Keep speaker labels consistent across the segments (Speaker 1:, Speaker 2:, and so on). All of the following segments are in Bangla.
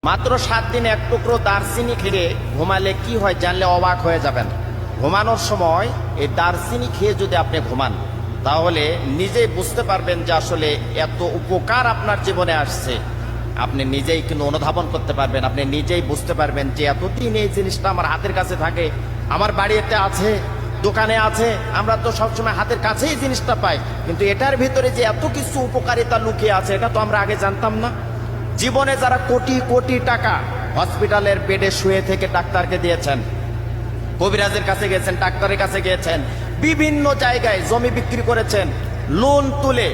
Speaker 1: মাত্র 7 দিন এক টুকরো দারচিনি খেয়ে ঘুমালে কি হয় জানলে অবাক হয়ে যাবেন। ঘুমানোর সময় এই দারচিনি খেয়ে যদি আপনি ঘুমান তাহলে নিজেই বুঝতে পারবেন যে আসলে এত উপকার আপনার জীবনে আসছে। আপনি নিজেই কিন্তু অনুধাবন করতে পারবেন, আপনি নিজেই বুঝতে পারবেন যে এতদিন এই জিনিসটা আমার হাতের কাছে থাকে, আমার বাড়িতে আছে, দোকানে আছে, আমরা তো সবসময় হাতের কাছেই জিনিসটা পাই, কিন্তু এটার ভিতরে যে এত কিছু উপকারিতা লুকিয়ে আছে এটা তো আমরা আগে জানতাম না। জীবনে যারা কোটি কোটি টাকা হসপিটালের বেডে শুয়ে থেকে ডাক্তারকে দিয়েছেন, কবিরাজের কাছে গেছেন, ডাক্তারের কাছে গিয়েছেন, বিভিন্ন জায়গায় জমি বিক্রি করেছেন, লোন তুলে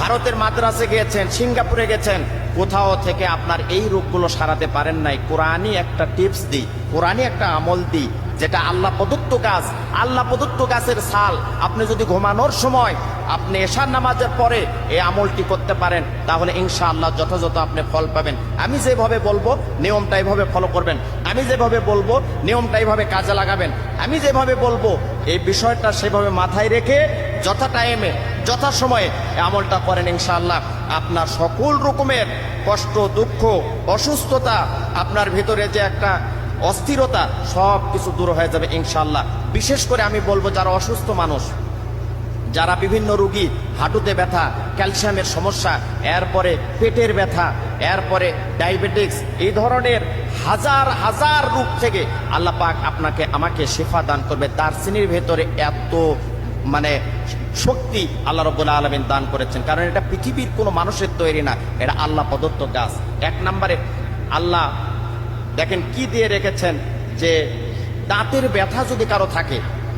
Speaker 1: ভারতের মাদ্রাসে গিয়েছেন, সিঙ্গাপুরে গেছেন, কোথাও থেকে আপনার এই রোগগুলো সারাতে পারেন নাই। কোরআনই একটা টিপস দিই, কোরআনই একটা আমল দিই, যেটা আল্লাহ প্রদত্ত গাছ, আল্লাহ প্রদত্ত গাছের ছাল। আপনি যদি ঘুমানোর সময় আপনি এশার নামাজের পরে এই আমলটি করতে পারেন তাহলে ইনশাআল্লাহ যথাযথ আপনি ফল পাবেন। আমি যেভাবে বলবো নিয়মটা এইভাবে ফলো করবেন, আমি যেভাবে বলবো নিয়মটা এইভাবে কাজে লাগাবেন, আমি যেভাবে বলবো এই বিষয়টা সেভাবে মাথায় রেখে যথা টাইমে যথা সময়ে আমলটা করেন, ইনশাআল্লাহ আপনার সকল রকমের কষ্ট, দুঃখ, অসুস্থতা, আপনার ভিতরে যে একটা অস্থিরতা সব কিছু দূর হয়ে যাবে ইনশাআল্লাহ। বিশেষ করে আমি বলবো যারা অসুস্থ মানুষ, যারা বিভিন্ন রোগী, হাঁটুতে ব্যথা, ক্যালসিয়ামের সমস্যা, এরপরে পেটের ব্যথা, এরপরে ডায়াবেটিক্স, এই ধরনের হাজার হাজার রোগ থেকে আল্লাহ পাক আপনাকে আমাকে শিফা দান করবে। দারচিনির ভেতরে এত শক্তি আল্লাহ রাব্বুল আলামিন দান করেছেন, কারণ এটা পৃথিবীর কোনো মানুষের তৈরি না, এটা আল্লাহ প্রদত্ত গাছ। 1 নম্বরে আল্লাহ দেখেন কি দিয়ে রেখেছেন, যে দাঁতের ব্যথা যদি কারো থাকে,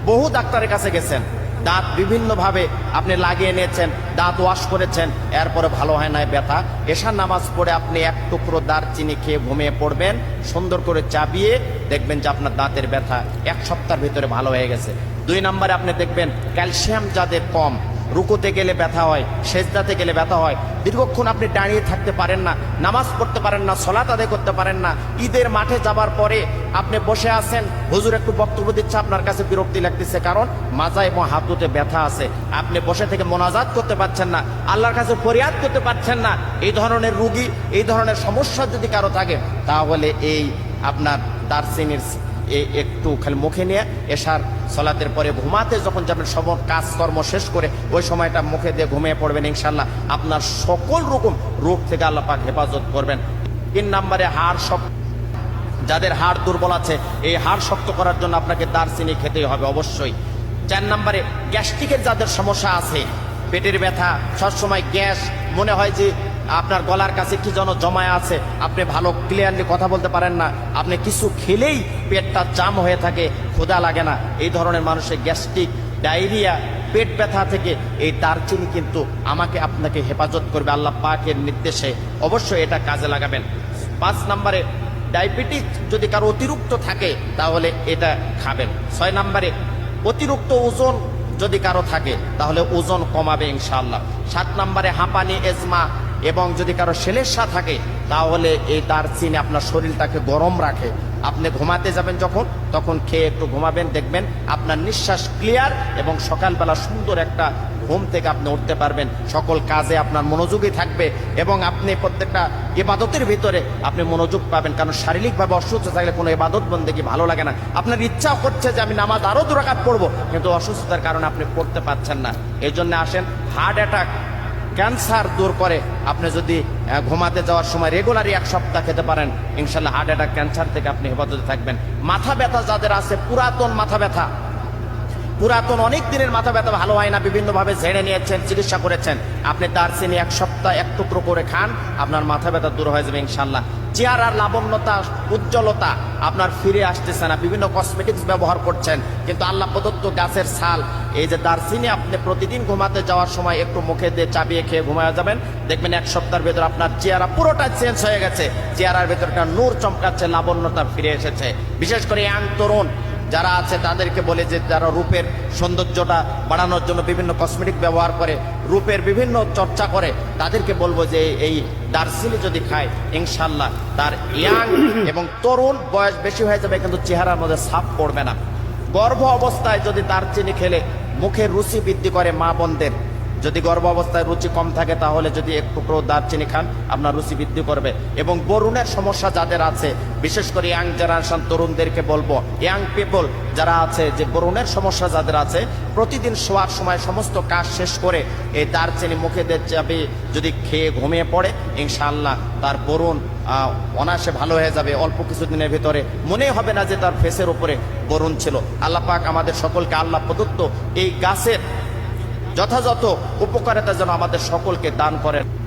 Speaker 1: বহু ডাক্তারের কাছে গেছেন, দাঁত বিভিন্নভাবে আপনি লাগিয়ে নিয়েছেন, দাঁত ওয়াশ করেছেন, এরপরে ভালো হয় না ব্যথা, এশার নামাজ পড়ে আপনি 1 টুকরো দারচিনি খেয়ে ঘুমিয়ে পড়বেন, সুন্দর করে চাবিয়ে, দেখবেন যে আপনার দাঁতের ব্যথা 1 সপ্তাহের ভিতরে ভালো হয়ে গেছে। 2 নম্বরে আপনি দেখবেন ক্যালসিয়াম যাদের কম, রুকুতে গেলে ব্যথা হয়, সেজদাতে গেলে ব্যথা হয়, দীর্ঘক্ষণ আপনি দাঁড়িয়ে থাকতে পারেন না, নামাজ পড়তে পারেন না, সালাত আদায় করতে পারেন না, ঈদের মাঠে যাবার পরে আপনি বসে আছেন, হুজুর একটু বক্তব্য দিচ্ছে, আপনার কাছে বিরক্তি লাগতেছে, কারণ মাজা এবং হাঁটুতে ব্যথা আছে, আপনি বসে থেকে মোনাজাত করতে পারছেন না, আল্লাহর কাছে ফরিয়াদ করতে পারছেন না, এই ধরনের রুগী, এই ধরনের সমস্যা যদি কারো থাকে তাহলে এই আপনার দারচিনির একটু খালি মুখে নিয়ে এশার সালাতের পরে ঘুমাতে যখন যাবেন, সব কাজকর্ম শেষ করে ওই সময়টা মুখে দিয়ে ঘুমিয়ে পড়বেন, ইনশাল্লাহ আপনার সকল রকম রোগ থেকে আল্লাহ পাক হেফাজত করবেন। 3 নম্বরে হাড় শক্ত, যাদের হাড় দুর্বল আছে, এই হাড় শক্ত করার জন্য আপনাকে দারচিনি খেতেই হবে অবশ্যই। 4 নম্বরে গ্যাস্ট্রিকের যাদের সমস্যা আছে, পেটের ব্যথা, সবসময় গ্যাস, মনে হয় যে আপনার গলার কাছে কি যেন জমায় আছে, আপনি ভালো ক্লিয়ারলি কথা বলতে পারেন না, আপনি কিছু খেলেই পেটটা জাম হয়ে থাকে, ক্ষুধা লাগে না, এই ধরনের মানুষের গ্যাস্ট্রিক, ডায়রিয়া, পেট ব্যথা থেকে এই দারচিনি কিন্তু আমাকে আপনাকে হেফাজত করবে আল্লাহ পাকের নির্দেশে, অবশ্যই এটা কাজে লাগাবেন। 5 নম্বরে ডায়াবেটিস যদি কারো অতিরিক্ত থাকে তাহলে এটা খাবেন। 6 নম্বরে অতিরিক্ত ওজন যদি কারো থাকে তাহলে ওজন কমাবে ইনশাআল্লাহ। 7 নম্বরে হাঁপানি, এজমা এবং যদি কারো সেলেসা থাকে তাহলে এই দারচিনি আপনার শরীরটাকে গরম রাখে। আপনি ঘুমাতে যাবেন যখন, তখন খেয়ে একটু ঘুমাবেন, দেখবেন আপনার নিঃশ্বাস ক্লিয়ার এবং সকালবেলা সুন্দর একটা ঘুম থেকে আপনি উঠতে পারবেন, সকল কাজে আপনার মনোযোগী থাকবে এবং আপনি প্রত্যেকটা ইবাদতের ভিতরে আপনি মনোযোগ পাবেন, কারণ শারীরিকভাবে অসুস্থ থাকলে কোনো ইবাদত বন্দেগী ভালো লাগে না, আপনার ইচ্ছা করছে যে আমি নামাজ আরও 2 রাকাত পড়বো, কিন্তু অসুস্থতার কারণে আপনি পড়তে পারছেন না। এই জন্য আসেন, হার্ট অ্যাটাক, ক্যান্সার দূর করে আপনি যদি ঘুমাতে যাওয়ার সময় রেগুলারই 1 সপ্তাহ খেতে পারেন, ইনশাল্লাহ হার্ট অ্যাটাক, ক্যান্সার থেকে আপনি হেফাজতে থাকবেন। মাথা ব্যথা যাদের আছে, পুরাতন মাথা ব্যথা, পুরাতন অনেক দিনের মাথা ব্যথা ভালো হয় না, বিভিন্নভাবে ঝেড়ে নিয়েছেন, চিকিৎসা করেছেন, আপনি দারচিনি 1 সপ্তাহ 1 টুকরো করে খান, আপনার মাথা ব্যথা দূর হয়ে যাবে ইনশাল্লাহ। চেহারার লাবণ্যতা, উজ্জ্বলতা আপনার ফিরে আসতেছে না, বিভিন্ন কসমেটিক্স ব্যবহার করছেন, কিন্তু আল্লাহ প্রদত্ত গাছের ছাল, এই যে দারচিনি, আপনি প্রতিদিন ঘুমাতে যাওয়ার সময় একটু মুখে দিয়ে চাবিয়ে খেয়ে ঘুমায় যাবেন, দেখবেন 1 সপ্তাহের ভেতর আপনার চেহারা পুরোটা চেঞ্জ হয়ে গেছে, চেহারার ভেতর একটা নূর চমকাচ্ছে, লাবণ্যতা ফিরে এসেছে। বিশেষ করে ইয়াং তরুণ যারা আছে তাদেরকে বলে যে যারা রূপের সৌন্দর্যটা বাড়ানোর জন্য বিভিন্ন কসমেটিক ব্যবহার করে, রূপের বিভিন্ন চর্চা করে, তাদেরকে বলবো যে এই দারচিনি যদি খায় ইনশাল্লাহ তার ইয়াং এবং তরুণ, বয়স বেশি হয়ে যাবে কিন্তু চেহারার মধ্যে ছাপ পড়বে না। গর্ভ অবস্থায় যদি দারচিনি খেলে মুখের রুচি বৃদ্ধি করে মা বোনদের, যদি গর্ভ অবস্থায় রুচি কম থাকে তাহলে যদি এক টুকরো দারচিনি খান আপনার রুচি বৃদ্ধি করবে। এবং বরুণের সমস্যা যাদের আছে, বিশেষ করে ইয়াং জেনারেশন তরুণদেরকে বলবো, ইয়াং পিপল যারা আছে, যে বরুণের সমস্যা যাদের আছে, প্রতিদিন শোয়ার সময় সমস্ত কাজ শেষ করে এই দারচিনি মুখে দিয়ে যাবে, যদি খেয়ে ঘুমিয়ে পড়ে ইনশাআল্লাহ তার বরুণ অনায়াসে ভালো হয়ে যাবে। অল্প কিছুদিনের ভিতরে মনেই হবে না যে তার ফেসের উপরে বরুণ ছিল। আল্লাহ পাক আমাদের সকলকে আল্লাহ প্রদত্ত এই গাছের যথাযথ উপকারিতা যেন আমাদের সকলকে দান করেন।